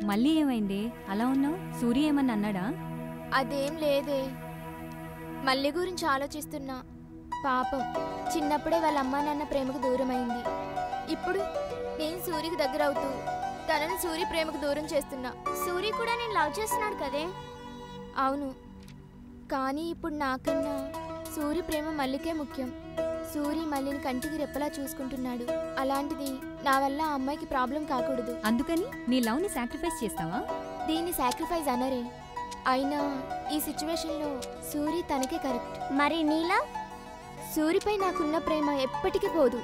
మళ్ళీ ఏమైంది అలా ఉన్నావు? సూర్య ఏమన్నా అన్నాడా? అదేం లేదే, మళ్ళీ గురించి ఆలోచిస్తున్నా. పాపం చిన్నప్పుడే వాళ్ళ అమ్మా నాన్న ప్రేమకు దూరమైంది. ఇప్పుడు నేను సూర్యకి దగ్గర అవుతూ తనని సూర్య ప్రేమకు దూరం చేస్తున్నా. సూర్య కూడా నేను లవ్ చేస్తున్నాడు కదే. అవును, కానీ ఇప్పుడు నాకన్నా సూర్య ప్రేమ మల్లికే ముఖ్యం. సూర్య మల్లిని కంటికి రెప్పలా చూసుకుంటున్నాడు. అలాంటిది నా వల్ల ఆ అమ్మాయికి ప్రాబ్లం కాకూడదు. అందుకని నీ లవ్ని సాక్రిఫైస్ చేస్తావా? దీన్ని సాక్రిఫైస్ అనరే, అయినా ఈ సిచ్యువేషన్లో సూర్య తనకే కరెక్ట్. మరి నీలా? సూర్యపై నాకున్న ప్రేమ ఎప్పటికీ పోదు.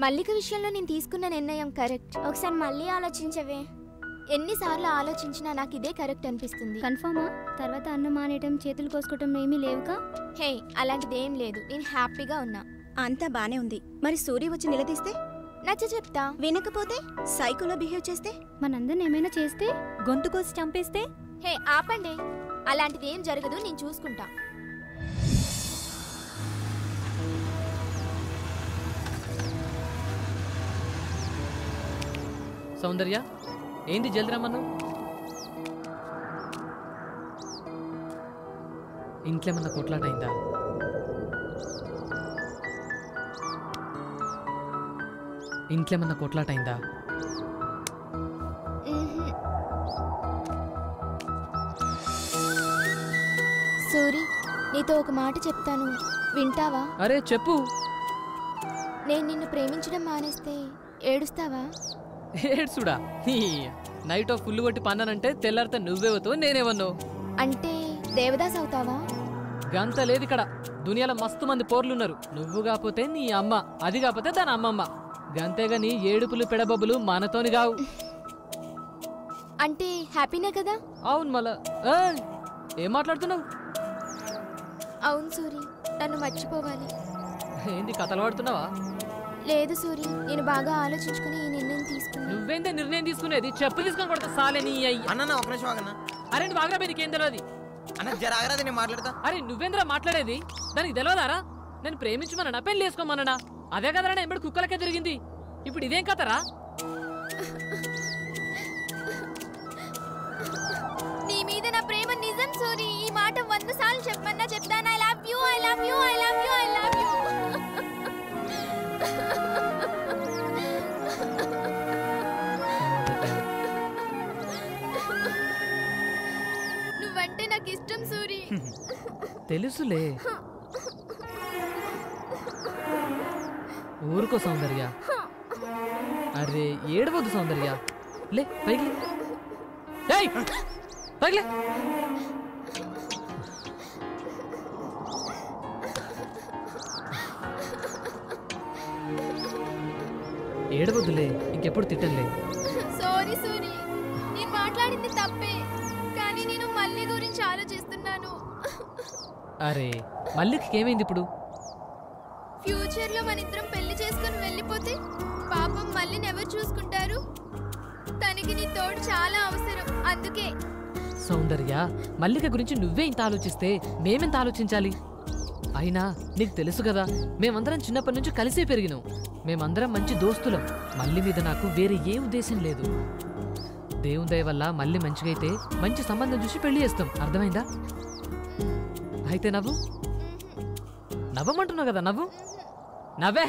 మల్లిక విషయంలో నేను తీసుకున్న నిర్ణయం కరెక్ట్. ఒకసారి మళ్ళీ ఆలోచించవే. ఎన్నిసార్లు ఆలోచించినా నాకు ఇదే కరెక్ట్ అనిపిస్తుంది. కన్ఫర్మా? తర్వాత అన్నం మానేయటం, చేతులు కోసుకోవటం ఏమీ లేవుగా? హే, అలాంటిదేం లేదు. నేను హ్యాపీగా ఉన్నా. అంతా బానే ఉంది. మరి సూర్య వచ్చి నిలదీస్తే? నచ్చ చెప్తా. వినకపోతే? సైకోలో బిహేవ్ చేస్తే? మనందరిని ఏమైనా చేస్తే? గొంతు కోసి చంపేస్తే? హే ఆపండి, అలాంటిదేం జరగదు. నేను చూసుకుంటా. సౌందర్య, ఏంది జల్ది రమ్మను? ఇంట్లో ఏమన్నా కొట్లాట అయిందా? ఇంట్లో ఏమన్నా కొట్లాట అయిందా? సూరి, నీతో ఒక మాట చెప్తాను, వింటావా? అరే చెప్పు. నేను నిన్ను ప్రేమించడం మానేస్తే ఏడుస్తావా? ఏడ్సుడా? నైట్ ఆఫ్ ఫుల్ కొట్టి పన్నానంటే తెల్లారితే నువ్వేవతో నేనేవన్నావు. అంటే దేవదాస్ అవుతావా? గంత లేదు ఇక్కడ. దునియాలో మస్తు మంది పోర్లున్నారు. నువ్వు కాకపోతే నీ అమ్మ, అది కాకపోతే దాని అమ్మమ్మ. గంతేగాని ఏడుపులు పెడబబ్బులు మనతోని కావు. అంటే హ్యాపీనే కదా? అవును. మళ్ళా ఏం మాట్లాడుతున్నావు? అవును సూరి, నన్ను మర్చిపోవాలి. ఏంది కథలు పడుతున్నావా? లేదు సూరి, నేను బాగా ఆలోచించుకుని ఈ నిర్ణయం తీసుకున్నా. నువ్వేందే నిర్ణయం తీసుకునేది? చెప్పు తీసుకొని కొడతా సాలే నీ అయ్యి. అన్న ఒక నిమిషం ఆగన్నా. అరే నువ్వు ఆగ్రా, నీకేం తెలియదు? అన్న జరాగరాది, నేను మాట్లాడతా. అరే నువ్వేంద్రా మాట్లాడేది? దానికి తెలియదారా? నేను ప్రేమించమన్నా, పెళ్లి చేసుకోమన్నా? అదే కదరా ఎంబడి కుక్కలకే తిరిగింది. ఇప్పుడు ఇదేం కథరా? నీ మీద నా ప్రేమ నిజం సూరి. ఈ మాట 100 సార్లు చెప్పన్నా చెప్తాను. I love you, I love you, I love you, I love you. నువ్వంటే నాకు ఇష్టం సూరి. తెలుసులే. ఊరుకో సౌందర్య. అరే ఏడవద్దు సౌందర్య. లే పైకి, పైకి. ఏడవద్దులే, ఇంకెప్పుడు తిట్టంలే. సారీ సూరి, నేను మాట్లాడింది తప్పే, కానీ నేను మళ్ళీ గురించి ఆలోచిస్తున్నాను. అరే మల్లికి ఏమైంది ఇప్పుడు? ఫ్యూచర్ లో మన ఇద్దరం పెళ్లి చేసుకుని వెళ్ళిపోతే పాపం మళ్ళీని ఎవరు చూసుకుంటారు? తనకి నీ తోడు చాలా అవసరం. అందుకే సౌందర్య, మల్లిక గురించి నువ్వే ఇంత ఆలోచిస్తే మేమెంత ఆలోచించాలి? అయినా నీకు తెలుసు కదా, మేమందరం చిన్నప్పటి నుంచి కలిసే పెరిగినాం. మేమందరం మంచి దోస్తులం. మల్లి మీద నాకు వేరే ఏ ఉద్దేశం లేదు. దేవుని దయ వల్ల మళ్ళీ మంచిగా అయితే మంచి సంబంధం చూసి పెళ్లి చేస్తాం. అర్థమైందా? అయితే నవ్వు. నవ్వమంటున్నావు కదా, నవ్వు. నవ్వే.